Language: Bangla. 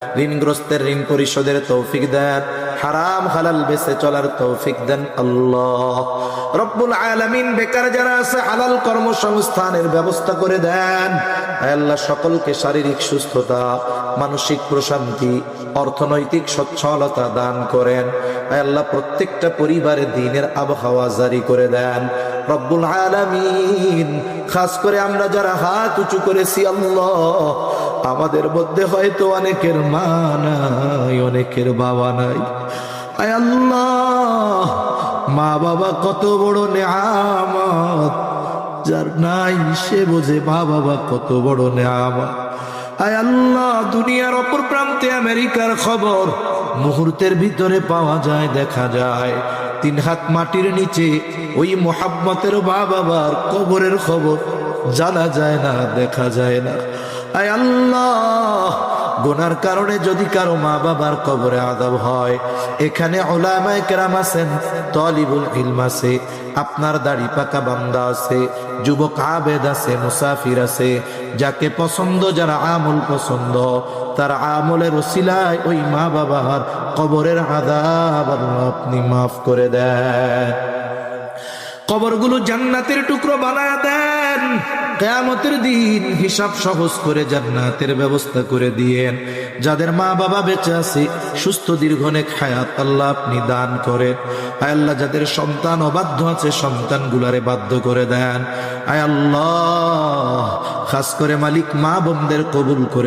ঋণগ্রস্তের ঋণ পরিশোধের তৌফিক দেন, হারাম হালাল বেঁচে চলার তৌফিক দেন আল্লাহ রব্বুল আলামিন। বেকার যারা আছে হালাল কর্মসংস্থানের ব্যবস্থা করে দেন আল্লাহ। সকলকে শারীরিক সুস্থতা, মানসিক প্রশান্তি, অর্থনৈতিক সচ্ছলতা দান করেন আল্লাহ। প্রত্যেকটা পরিবারে দ্বীনের আবহাওয়া জারি করে দেন রব্বুল আলামিন। খাস করে আমরা যারা হাত উঁচু করেছি আল্লাহ, আমাদের মধ্যে হয়তো অনেকের মা নাই, অনেকের বাবা নাই। আয় আল্লাহ, মা বাবা কত বড় নেয়ামত, যার নাই সে বোঝে মা বাবা কত বড় নেয়ামত। আয় আল্লাহ, দুনিয়ার অপর প্রান্তে আমেরিকার খবর মুহূর্তের ভিতরে পাওয়া যায়, দেখা যায়। 3 হাত মাটির নিচে ওই মোহাম্মতের মা বাবার কবরের খবর জানা যায় না, দেখা যায় না। আয় আল্লাহ, গুনার কারণে যদি কারো মা বাবার কবরে আযাব হয়, এখানে উলামায়ে কেরাম আছেন, তালিবুল ইলম আছে, আপনার দাড়ি পাকা বান্দা আছে, যুবক আবেদ আছে, মুসাফির আছে, যাকে পছন্দ, যারা আমল পছন্দ, তার আমলের ওসিলায় ওই মা বাবার কবরের আযাব আল্লাহ আপনি মাফ করে দেন। কবরগুলো জান্নাতের টুকরো বানায়া দেন। কিয়ামতের দিন হিসাব সহজ করে জান্নাতের ব্যবস্থা করে দিয়েন। যাদের মা বাবা বেঁচে আছে, সুস্থ দীর্ঘনেক হায়াত আল্লাহ আপনি দান করেন। আয় আল্লাহ, যাদের সন্তান অবাধ্য আছে, সন্তানগুলারে বাধ্য করে দেন। আয় আল্লাহ, খাস করে মালিক মা বোনদের কবুল করে